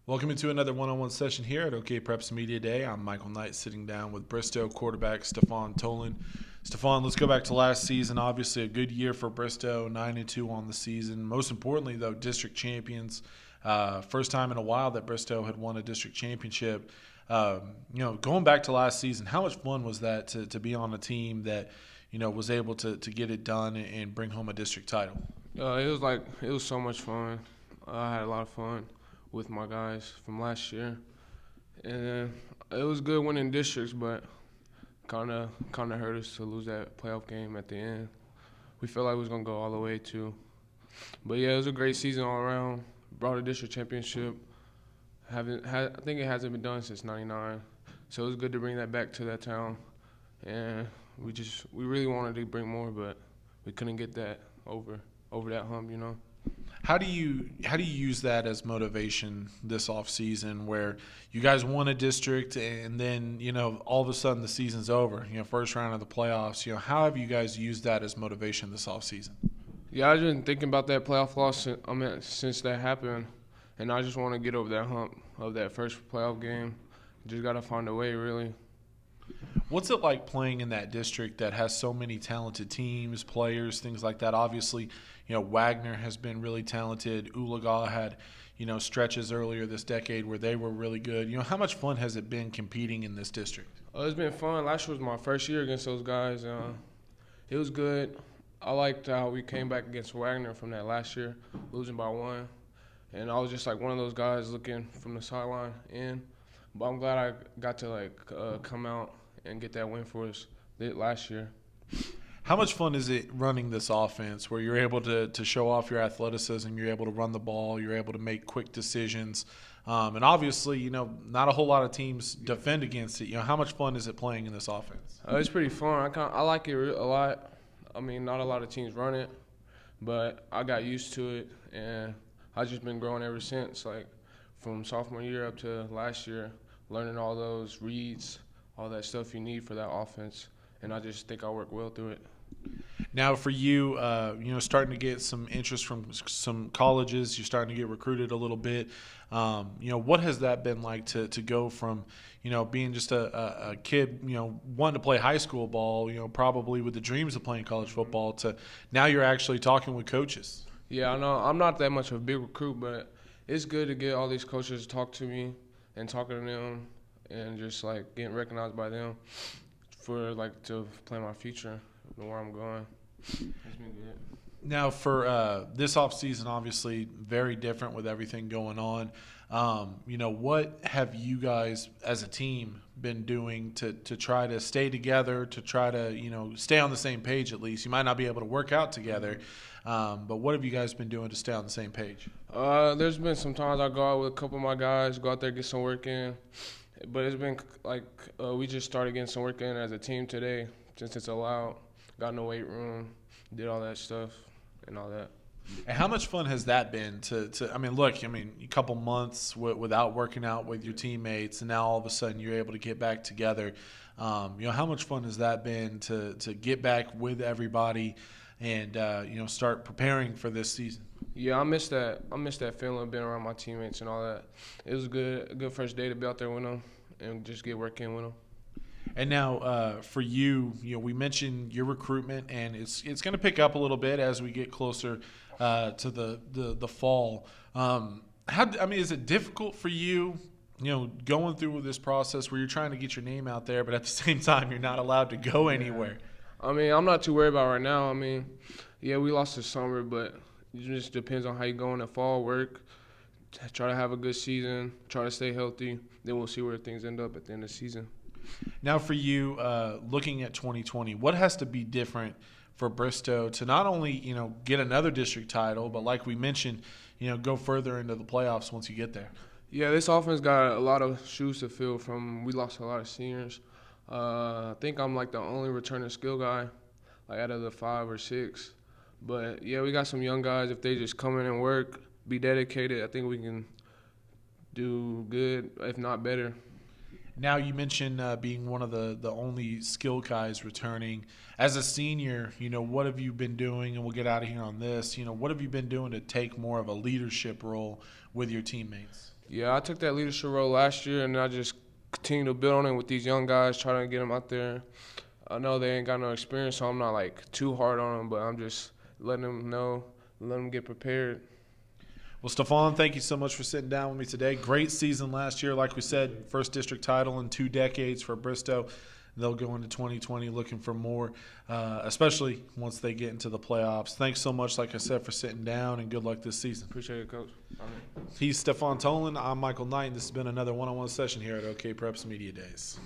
Welcome into another one-on-one session here at OKPreps Media Day. I'm Michael Knight, sitting down with Bristow quarterback Stephon Tolon. Stephon, let's go back to last season. Obviously, a good year for Bristow, 9-2 on the season. Most importantly, though, district champions. First time in a while that Bristow had won a district championship. Going back to last season, how much fun was that to be on a team that was able to get it done and bring home a district title? It was so much fun. I had a lot of fun with my guys from last year, and it was good winning districts, but kind of hurt us to lose that playoff game at the end. We felt like we was gonna go all the way too, but yeah, it was a great season all around. Brought a district championship. I think it hasn't been done since '99, so it was good to bring that back to that town. And we really wanted to bring more, but we couldn't get that over that hump. How do you use that as motivation this off season, where you guys won a district and then all of a sudden the season's over, first round of the playoffs? How have you guys used that as motivation this off season? Yeah, I've been thinking about that playoff loss since that happened, and I just want to get over that hump of that first playoff game. Just got to find a way, really. What's it like playing in that district that has so many talented teams, players, things like that? Obviously, Wagner has been really talented. Oologah had, stretches earlier this decade where they were really good. How much fun has it been competing in this district? It's been fun. Last year was my first year against those guys. It was good. I liked how we came back against Wagner from that last year, losing by 1. And I was just like one of those guys looking from the sideline in. But I'm glad I got to come out and get that win for us last year. How much fun is it running this offense where you're able to show off your athleticism, you're able to run the ball, you're able to make quick decisions, and obviously, not a whole lot of teams defend against it. How much fun is it playing in this offense? It's pretty fun. I like it a lot. I mean, not a lot of teams run it, but I got used to it, and I've just been growing ever since, from sophomore year up to last year, learning all those reads, all that stuff you need for that offense, and I just think I work well through it. Now, for you, starting to get some interest from some colleges, you're starting to get recruited a little bit. What has that been like to go from, being just a kid, wanting to play high school ball, probably with the dreams of playing college football, to now you're actually talking with coaches? Yeah, I know I'm not that much of a big recruit, but it's good to get all these coaches to talk to me and talking to them and just getting recognized by them for to plan my future and where I'm going. It's been good. Now, for this offseason, obviously very different with everything going on. What have you guys as a team been doing to try to stay together, to try to, stay on the same page at least? You might not be able to work out together, but what have you guys been doing to stay on the same page? There's been some times I go out with a couple of my guys, go out there, get some work in. But it's been we just started getting some work in as a team today since it's allowed. Got in the weight room, did all that stuff and all that. And how much fun has that been a couple months without working out with your teammates, and now all of a sudden you're able to get back together. How much fun has that been to get back with everybody and, start preparing for this season? Yeah, I miss that. I miss that feeling of being around my teammates and all that. It was a good first day to be out there with them and just get work in with them. And now, for you, we mentioned your recruitment, and it's going to pick up a little bit as we get closer to the fall. Is it difficult for you, going through this process where you're trying to get your name out there, but at the same time you're not allowed to go anywhere? I'm not too worried about it right now. Yeah, we lost this summer, but it just depends on how you go in the fall, work, try to have a good season, try to stay healthy. Then we'll see where things end up at the end of the season. Now, for you, looking at 2020, what has to be different for Bristow to not only, get another district title, but like we mentioned, go further into the playoffs once you get there? Yeah, this offense got a lot of shoes to fill we lost a lot of seniors. I think I'm the only returning skill guy, out of the 5 or 6. But, yeah, we got some young guys. If they just come in and work, be dedicated, I think we can do good, if not better. Now, you mentioned being one of the only skill guys returning. As a senior, what have you been doing, and we'll get out of here on this, what have you been doing to take more of a leadership role with your teammates? Yeah, I took that leadership role last year, and I just continue to build on it with these young guys, trying to get them out there. I know they ain't got no experience, so I'm not like too hard on them, but I'm just letting them know, letting them get prepared. Well, Stephon, thank you so much for sitting down with me today. Great season last year. Like we said, first district title in 2 decades for Bristow. They'll go into 2020 looking for more, especially once they get into the playoffs. Thanks so much, like I said, for sitting down, and good luck this season. Appreciate it, Coach. All right. He's Stephon Tolon. I'm Michael Knight, and this has been another one-on-one session here at OKPreps Media Days.